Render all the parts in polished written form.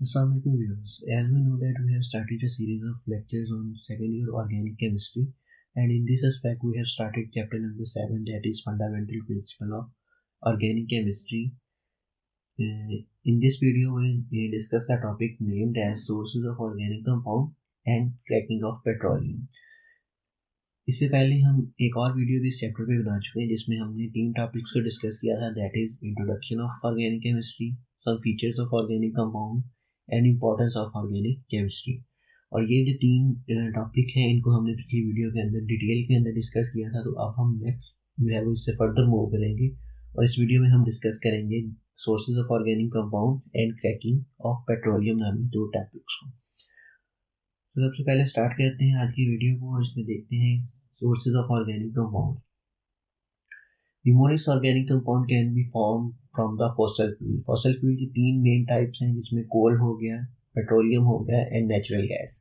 Assalamualaikum viewers. As we know that we have started a series of lectures on second year organic chemistry, and in this aspect we have started chapter number 7, that is fundamental principle of organic chemistry. In this video we discuss the topic named as sources of organic compound and cracking of petroleum. इससे पहले हम एक और video भी इस chapter पे बना चुके हैं जिसमें हमने 3 टॉपिक्स को डिस्कस किया था, that is introduction of organic chemistry, some features of organic compound and importance of organic chemistry. और ये जो 3 टॉपिक हैं इनको हमने पिछली वीडियो के अंदर डिटेल के अंदर डिस्कस किया था, तो अब हम नेक्स्ट जो है वो इससे फर्दर मूव करेंगे और इस वीडियो में हम डिस्कस करेंगे sources of organic compound and cracking of petroleum नामी 2 टॉपिक्स को। तो सबसे पहले स्टार्ट करते हैं आज की वीडियो को और इसमें देखते हैं sources of organic compounds. Numerous organic compound can be formed from the fossil fuel. Fossil fuel की 3 main types हैं जिसमें coal हो गया, petroleum हो गया and natural gas.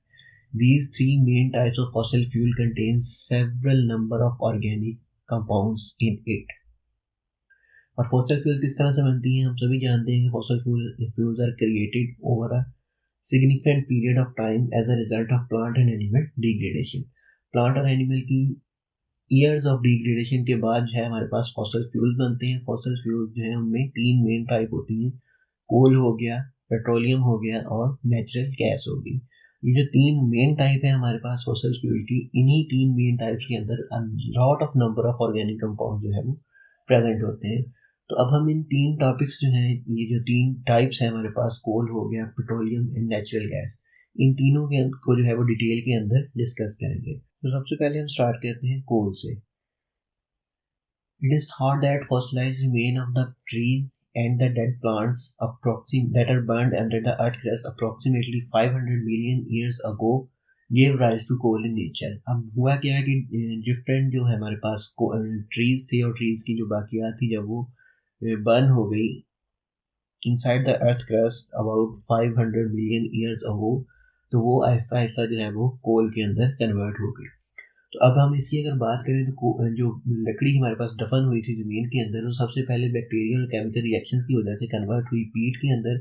These 3 main types of fossil fuel contains several number of organic compounds in it. और fossil fuel किस तरह से बनती हैं हम सभी जानते हैं कि fossil fuels are created over a significant period of time as a result of plant and animal degradation. Plant और एनिमल की ईयर्स ऑफ डिग्रेडेशन के बाद जो है हमारे पास फॉसल फ्यूल्स बनते हैं। फॉसल फ्यूल्स जो है उनमें 3 मेन टाइप होती हैं, कोल हो गया, पेट्रोलियम हो गया और नेचुरल गैस हो गई। ये जो 3 मेन टाइप है हमारे पास फॉसल फ्यूल की, इन्हीं 3 मेन टाइप्स के अंदर lot of number of organic compound जो है वो प्रेजेंट होते हैं। तो अब हम इन 3 टॉपिक्स जो हैं, ये जो 3 टाइप्स है हमारे पास, कोल हो गया, पेट्रोलियम एंड नेचुरल गैस, इन तीनों के को जो है वो डिटेल के अंदर डिस्कस करेंगे। तो सबसे पहले हम स्टार्ट करते हैं कोल से। It is thought that fossilized remains of the trees and the dead plants that are burned under the earth crust approximately 500 million years ago gave rise to coal in nature. अब हुआ क्या है कि different जो है हमारे पास trees थे और ट्रीज की जो बाकियात थी जब वो बर्न हो गई inside the earth crust about 500 million years ago, तो वो आहिस्ता आहिस्ता जो है वो कोल के अंदर कन्वर्ट हो गई। तो अब हम इसकी अगर बात करें तो जो लकड़ी हमारे पास दफन हुई थी जमीन के अंदर, वो सबसे पहले बैक्टीरियल और केमिकल रिएक्शंस की वजह से कन्वर्ट हुई पीट के अंदर।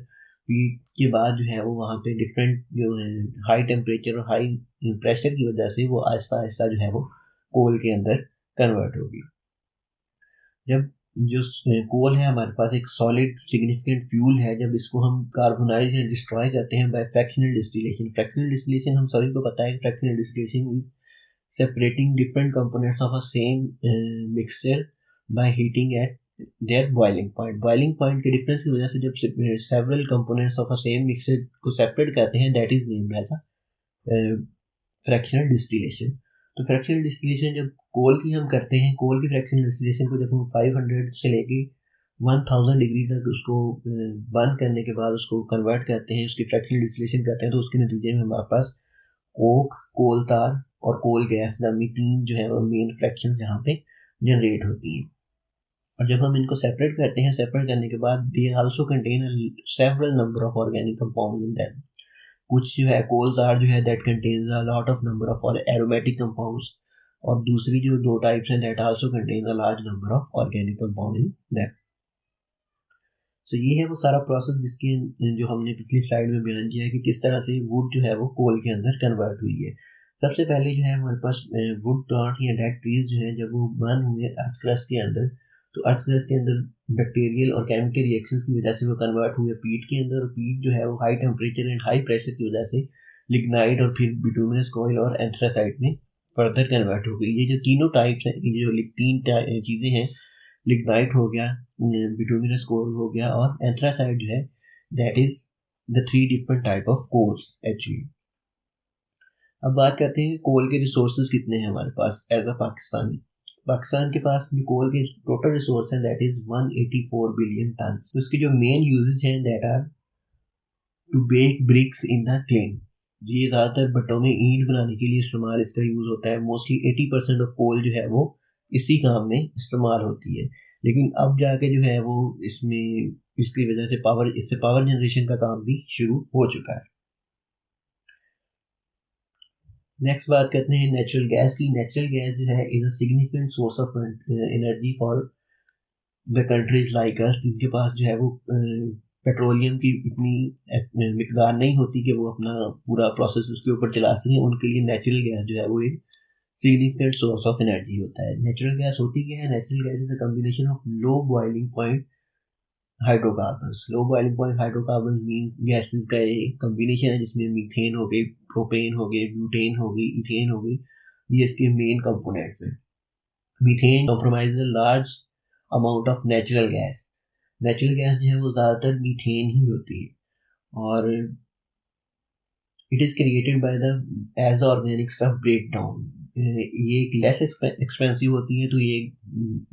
पीट के बाद जो है वो वहाँ पे डिफरेंट जो है हाई टेम्परेचर और हाई प्रेशर की वजह से वो आहिस्ता आहिस्ता जो है वो कोल के अंदर कन्वर्ट होगी। जब जो कोल है हमारे पास एक सॉलिड सिग्निफिकेंट फ्यूल है, जब इसको हम कार्बोनाइज या डिस्ट्रॉय करते हैं by fractional distillation. Fractional distillation हम सभी को पता है कि fractional distillation is separating different components of a same mixture by heating at their boiling point. Boiling point के difference की वजह से जब several components of a same mixture को separate करते हैं, that is named as a fractional distillation. तो fractional distillation जब कोल की हम करते हैं, कोल की fractional distillation को जब हम 500 से लेके 1000 डिग्री तक उसको बर्न करने के बाद उसको कन्वर्ट करते हैं, उसकी fractional distillation करते हैं, तो उसके नतीजे में हमारे पास कोक, कोल तार और कोल गैस नामी 3 जो है वो मेन फ्रैक्शंस यहाँ पे जनरेट होती हैं। और जब हम इनको सेपरेट करते हैं, सेपरेट करने के बाद they also contain several number of organic compounds in them. कुछ जो है कोल तार जो है that contains a lot of number of aromatic compounds, और दूसरी जो 2 टाइप्स हैं that also contain a large number of organic compound in them. तो ये है वो सारा प्रोसेस जिसके जो हमने पिछली स्लाइड में बयान किया है कि किस तरह से वुड जो है वो कोल के अंदर कन्वर्ट हुई है। सबसे पहले जो है हमारे पास वुड प्लांट्स या डेड ट्रीज जो है जब वो बर्न हुए अर्थ क्रस्ट के अंदर, तो अर्थ क्रस्ट के अंदर बैक्टीरियल और केमिकल रिएक्शंस की वजह से वो कन्वर्ट हुए पीट के अंदर, और पीट जो है वो high temperature and high pressure की वजह से लिग्नाइट और फिर बिटुमिनस कॉइल और एंथ्रासाइट में फर्दर कन्वर्ट हो गई। ये जो तीनों टाइप्स हैं, ये जो 3 चीज़ें हैं, लिग्नाइट हो गया, बिटुमिनस कोल हो गया और एंथ्रासाइट जो है, that is the 3 different type of coals actually. अब बात करते हैं कोल के रिसोर्सेज कितने हैं हमारे पास एज अ पाकिस्तानी। पाकिस्तान के पास जो कोल के टोटल रिसोर्स हैं दैट इज 184 बिलियन टन। तो इसके जो मेन यूजेज हैं that are to bake bricks in the kiln. ये ज़्यादातर भट्टों में ईंट बनाने के लिए इस्तेमाल इसका यूज़ होता है। मोस्टली 80% ऑफ कोल जो है वो इसी काम में इस्तेमाल होती है, लेकिन अब जाके जो है वो इसमें इसकी वजह से इससे पावर जनरेशन का काम भी शुरू हो चुका है। नेक्स्ट बात करते हैं नेचुरल गैस की। नेचुरल गैस जो है is a significant source of energy for the countries like us, जिनके पास जो है वो पेट्रोलियम की इतनी मिकदार नहीं होती कि वो अपना पूरा प्रोसेस उसके ऊपर चला सकें, उनके लिए नेचुरल गैस जो है वो एक सिग्निफिकेंट सोर्स ऑफ एनर्जी होता है। नेचुरल गैस होती क्या है? Natural gas is a combination of low boiling point hydrocarbons. Low boiling point hydrocarbon means gases का एक कॉम्बिनेशन है जिसमें मीथेन हो गई, प्रोपेन हो गए, ब्यूटेन हो गई, इथेन हो गई, ये इसके मेन कंपोनेंट्स हैं। Methane compromise large amount of natural gas. Natural gas जो है वो ज़्यादातर मीथेन ही होती है, और it is created by the as the organic stuff break down. ये एक लेस एक्सपेंसिव होती है, तो ये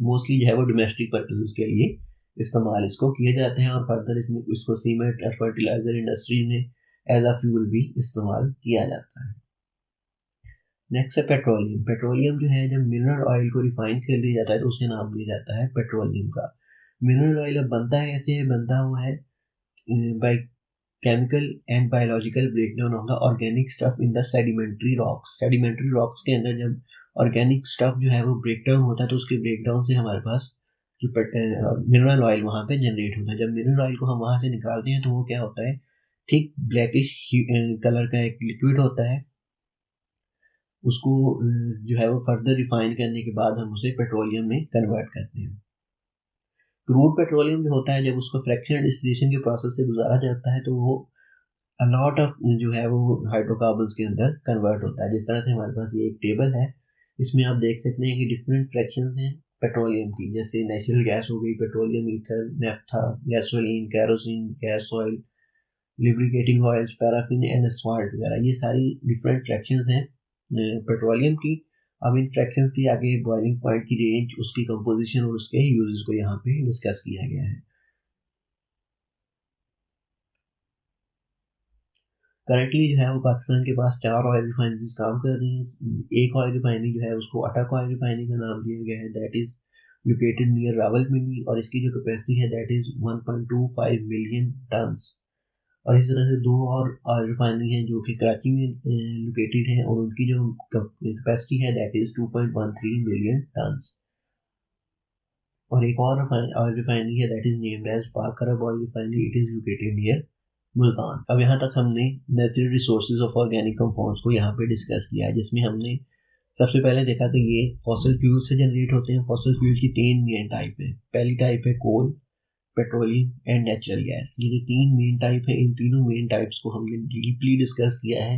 मोस्टली जो है वो डोमेस्टिक पर्पसेस के लिए इस्तेमाल इसको किए जाते हैं, और फर्दर इसमें इसको सीमेंट और फर्टिलाइजर इंडस्ट्री में एज अ फ्यूल भी इस्तेमाल किया जाता है। नेक्स्ट है पेट्रोलियम। पेट्रोलियम जो है जब मिनरल ऑयल को रिफाइन कर लिया जाता है तो उसे नाम दिया जाता है पेट्रोलियम का। मिनरल ऑयल अब बनता है कैसे? बनता हुआ है by chemical and biological breakdown of the organic stuff in the sedimentary rocks. Sedimentary rocks के अंदर जब ऑर्गेनिक स्टफ जो है वो ब्रेकडाउन होता है तो उसके ब्रेकडाउन से हमारे पास जो मिनरल ऑयल वहाँ पे जनरेट होता है। जब मिनरल ऑयल को हम वहाँ से निकालते हैं तो वो क्या होता है, थिक ब्लैकिश कलर का एक लिक्विड होता है। उसको जो है वो फर्दर रिफाइन करने के बाद हम उसे पेट्रोलियम में कन्वर्ट करते हैं। क्रूड पेट्रोलियम जो होता है जब उसको फ्रैक्शनल डिस्टिलेशन के प्रोसेस से गुजारा जाता है तो वो अलॉट ऑफ जो है वो हाइड्रोकार्बन्स के अंदर कन्वर्ट होता है। जिस तरह से हमारे पास ये एक टेबल है, इसमें आप देख सकते हैं कि डिफरेंट फ्रैक्शंस हैं पेट्रोलियम की, जैसे नेचुरल गैस हो गई, petroleum, ether, naphtha, gasoline, kerosene, gas oil, lubricating oils, paraffin and asphalt वगैरह, ये सारी डिफरेंट फ्रैक्शंस हैं पेट्रोलियम की। अब इन फ्रैक्शंस की आगे बॉइलिंग पॉइंट की रेंज, उसकी कंपोजिशन और उसके यूजेस को यहाँ पे डिस्कस किया गया है। करंटली जो है वो पाकिस्तान के पास 4 ऑयल रिफाइनरीज काम कर रही हैं। एक ऑयल रिफाइनरी जो है उसको अटक ऑयल रिफाइनरी का नाम दिया गया है, that is located near Rawalpindi, और इसकी जो कैपेसिटी है दैट इज 1.25 मिलियन टन्स। और इस तरह से 2 और ऑयल रिफाइनरी हैं जो कि कराची में लोकेटेड हैं, और उनकी जो कैपेसिटी है दैट इज 2.13 मिलियन टन्स। और एक और ऑयल रिफाइनरी है that is named as Pak Arab oil refinery, it is located near Multan. अब यहाँ तक हमने natural resources of organic compounds को यहाँ पे डिस्कस किया है, जिसमें हमने सबसे पहले देखा कि ये फॉसिल फ्यूल से जनरेट होते हैं। फॉसिल फ्यूल की 3 मेन टाइप है। पहली टाइप है कोल, पेट्रोलियम एंड नेचुरल गैस। ये जो 3 मेन टाइप है, इन तीनों मेन टाइप्स को हमने डीपली डिस्कस किया है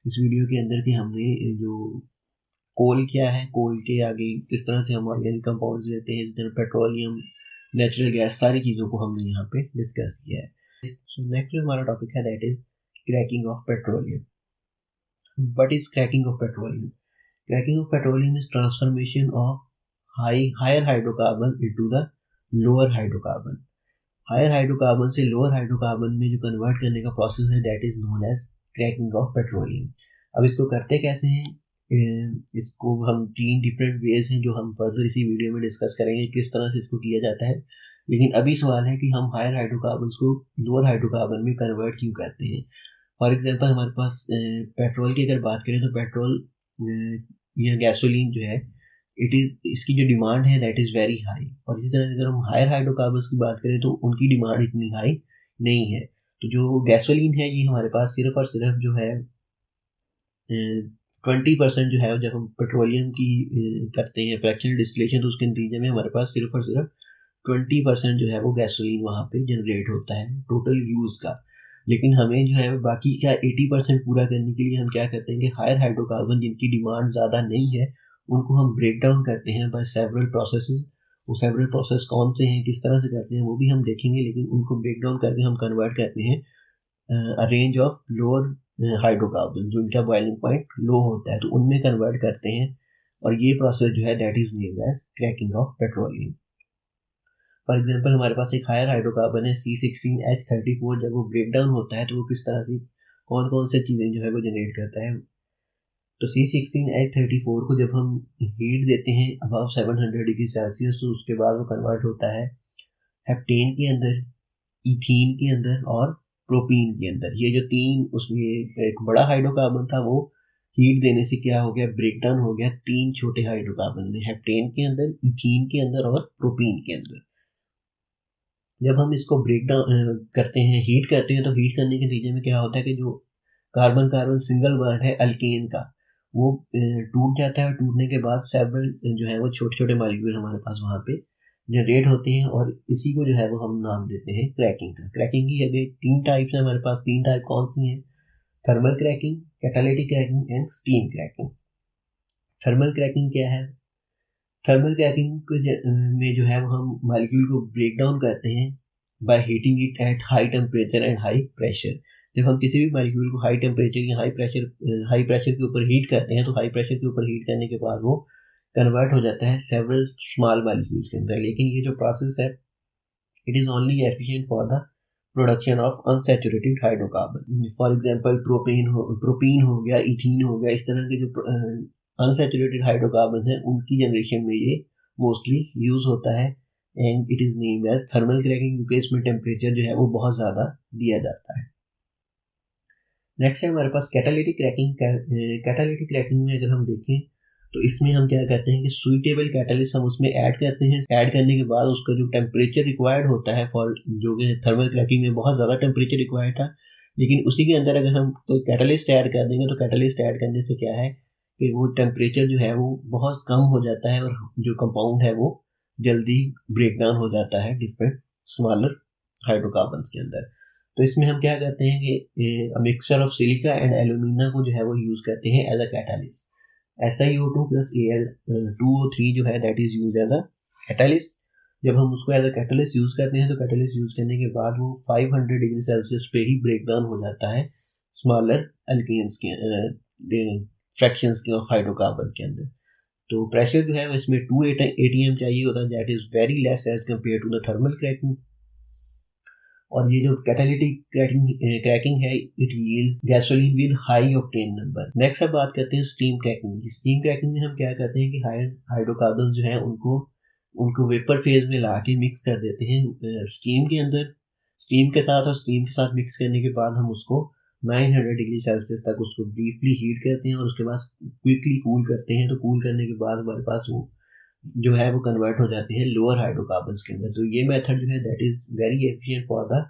इस वीडियो के अंदर कि हमने जो कोल क्या है, कोल के आगे किस तरह से हम ऑर्गेनिक कंपाउंड्स लेते हैं, इस तरह पेट्रोलियम, नेचुरल गैस, सारी चीज़ों को हमने यहाँ पे डिस्कस किया है। सो नेक्स्ट जो हमारा टॉपिक है that is cracking of petroleum. What is cracking of petroleum? Cracking of petroleum is transformation of higher hydrocarbon into the lower hydrocarbon. Higher hydrocarbon से लोअर हाइड्रोकार्बन में जो कन्वर्ट करने का प्रोसेस है that is known as cracking of petroleum. अब इसको करते कैसे हैं? इसको हम 3 डिफरेंट वेज हैं जो हम फर्दर इसी वीडियो में डिस्कस करेंगे किस तरह से इसको किया जाता है। लेकिन अभी सवाल है कि हम हायर हाइड्रोकार्बन को लोअर हाइड्रोकार्बन में कन्वर्ट क्यों करते हैं। फॉर एग्जांपल हमारे पास पेट्रोल की अगर बात करें तो पेट्रोल या गैसोलीन जो है इट इज, इसकी जो डिमांड है दैट इज वेरी हाई, और इसी तरह से अगर हम हायर हाइड्रोकार्बन्स की बात करें तो उनकी डिमांड इतनी हाई नहीं है। तो जो गैसोलीन है ये हमारे पास सिर्फ और सिर्फ जो है 20% जो है जब हम पेट्रोलियम की करते हैं फ्रैक्शनल डिस्टिलेशन तो उसके नतीजे में हमारे पास सिर्फ और सिर्फ 20% जो है वो गैसोलीन वहाँ पे जनरेट होता है टोटल यूज का। लेकिन हमें जो है बाकी का 80% पूरा करने के लिए हम क्या करते हैं कि हायर हाइड्रोकार्बन जिनकी डिमांड ज़्यादा नहीं है उनको हम ब्रेक डाउन करते हैं बाय सेवरल प्रोसेसेस। वो सेवरल प्रोसेस कौन से हैं, किस तरह से करते हैं वो भी हम देखेंगे, लेकिन उनको ब्रेक डाउन करके हम कन्वर्ट करते हैं अ रेंज ऑफ लोअर हाइड्रोकार्बन जो इनका बॉइलिंग पॉइंट लो होता है तो उनमें कन्वर्ट करते हैं, और ये प्रोसेस जो है that is named as cracking of petroleum. For example हमारे पास एक हायर हाइड्रोकार्बन है C16H34, जब वो ब्रेक डाउन होता है तो वो किस तरह से कौन कौन से चीज़ें जो है वो जनरेट करता है। तो C16H34 को जब हम हीट देते हैं अबव 700 डिग्री सेल्सियस तो उसके बाद वो कन्वर्ट होता है हेप्टेन के अंदर, इथीन के अंदर और प्रोपीन के अंदर। ये जो 3 उसमें एक बड़ा हाइड्रोकार्बन था वो हीट देने से क्या हो गया, ब्रेक डाउन हो गया 3 छोटे हाइड्रोकार्बन में, हेप्टेन के अंदर, इथीन के अंदर और प्रोपीन के अंदर। जब हम इसको ब्रेक डाउन करते हैं, हीट करते हैं, तो हीट करने के नतीजे में क्या होता है कि जो कार्बन कार्बन सिंगल बॉन्ड है अल्केन का, वो टूट जाता है, और टूटने के बाद सेवरल जो है वो छोटे छोटे मॉलिक्यूल हमारे पास वहाँ पे जनरेट होते हैं, और इसी को जो है वो हम नाम देते हैं क्रैकिंग का। क्रैकिंग की अगर 3 टाइप्स है हमारे पास। 3 टाइप कौन सी हैं? Thermal cracking, catalytic cracking and steam cracking. Thermal cracking क्या है? थर्मल क्रैकिंग में जो है वो हम मॉलिक्यूल को ब्रेक डाउन करते हैं by heating it at high temperature and high pressure. जब हम किसी भी मॉलिक्यूल को हाई टेम्परेचर या हाई प्रेशर के ऊपर हीट करते हैं, तो हाई प्रेशर के ऊपर हीट करने के बाद वो कन्वर्ट हो जाता है सेवरल स्मॉल मॉलिक्यूल्स के अंदर। लेकिन ये जो प्रोसेस है, it is only efficient for the production of unsaturated hydrocarbon. For example propene हो गया, इथीन हो गया, इस तरह के जो अनसैचुरेटेड हाइड्रोकार्बन हैं, उनकी जनरेशन में ये मोस्टली यूज होता है, and it is named as thermal cracking, क्योंकि इसमें टेम्परेचर जो है वो बहुत ज़्यादा दिया जाता है। नेक्स्ट है हमारे पास कैटालिटिक क्रैकिंग। कैटालिटिक क्रैकिंग में अगर हम देखें, तो इसमें हम क्या करते हैं कि सुइटेबल कैटलिस्ट हम उसमें ऐड करते हैं। ऐड करने के बाद उसका जो टेम्परेचर रिक्वायर्ड होता है फॉर, जो कि थर्मल क्रैकिंग में बहुत ज़्यादा टेम्परेचर रिक्वायर्ड था, लेकिन उसी के अंदर अगर हम कोई कैटलिस्ट ऐड कर देंगे, तो कैटलिस्ट ऐड करने से क्या है कि वो टेम्परेचर जो है वो बहुत कम हो जाता है, और जो कंपाउंड है वो जल्दी ब्रेक डाउन हो जाता है डिफरेंट स्मॉलर हाइड्रोकार्बन के अंदर। तो इसमें हम क्या करते हैं कि mixture of silica and alumina को जो है वो यूज करते हैं as a catalyst. SiO2 plus Al2O3 जो है that is use as a catalyst. जब हम उसको एज अ कैटालिस्ट यूज करते हैं, तो कैटालिस्ट यूज करने के बाद वो 500 डिग्री सेल्सियस पे ही ब्रेक डाउन हो जाता है स्मॉलर अल्केन्स के फ्रैक्शंस के ऑफ हाइड्रोकार्बन के अंदर। तो प्रेशर जो है वो इसमें 2 atm चाहिए होता है, that is very less as compare to the thermal cracking. और ये जो कैटालिटिक क्रैकिंग है, it yields gasoline with high octane number. Next अब बात करते हैं स्टीम क्रैकिंग। स्टीम क्रैकिंग में हम क्या करते हैं कि हाइड्रोकार्बन जो है उनको वेपर फेज में ला के मिक्स कर देते हैं स्टीम के अंदर। स्टीम के साथ, और स्टीम के साथ मिक्स करने के बाद हम उसको 900 डिग्री सेल्सियस तक उसको ब्रीफली हीट करते हैं, और उसके बाद क्विकली कूल करते हैं। तो कूल करने के बाद हमारे पास वो जो है वो कन्वर्ट हो जाते हैं लोअर हाइड्रोकार्बन के अंदर। तो ये मेथड जो है that is very efficient for the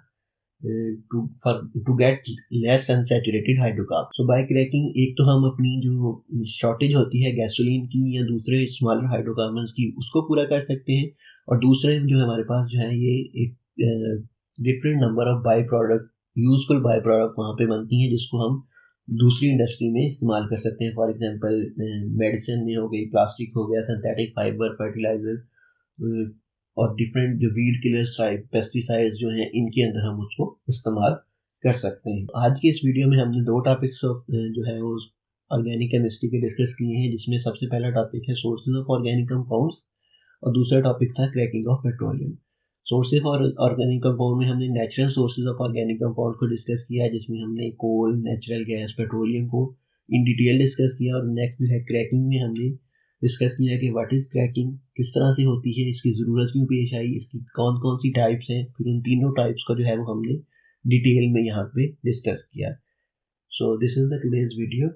to get less unsaturated hydrocarbon. So by cracking, एक तो हम अपनी जो शॉर्टेज होती है गैसोलीन की या दूसरे स्मॉलर हाइड्रोकार्बन्स की, उसको पूरा कर सकते हैं, और दूसरे जो हमारे पास जो है ये एक different number of by product, useful by product वहाँ पे बनती हैं, जिसको हम दूसरी इंडस्ट्री में इस्तेमाल कर सकते हैं। फॉर एग्जांपल मेडिसिन में हो गई, प्लास्टिक हो गया, सिंथेटिक फाइबर, फर्टिलाइजर, और डिफरेंट जो वीड किलर्स टाइप पेस्टिसाइड्स जो हैं, इनके अंदर हम उसको इस्तेमाल कर सकते हैं। आज की इस वीडियो में हमने 2 टॉपिक्स जो है वो ऑर्गेनिक केमिस्ट्री के डिस्कस किए हैं, जिसमें सबसे पहला टॉपिक है सोर्सेज ऑफ ऑर्गेनिक कंपाउंड्स, और दूसरा टॉपिक था cracking of petroleum. Sources of organic compound में हमने natural sources of organic compound को डिस्कस किया, जिसमें हमने कोल, नेचुरल गैस, पेट्रोलियम को इन डिटेल डिस्कस किया। और नेक्स्ट जो है क्रैकिंग में हमने डिस्कस किया कि व्हाट इज क्रैकिंग, किस तरह से होती है, इसकी ज़रूरत क्यों पेश आई, इसकी कौन कौन सी टाइप्स हैं, फिर उन तीनों टाइप्स का जो है वो हमने डिटेल में यहाँ पे डिस्कस किया। So this is the today's video.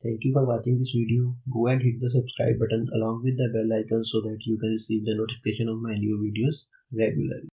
Thank you for watching this video. Go and hit the subscribe button along with the bell icon so that you can receive the notification of my new videos regularly.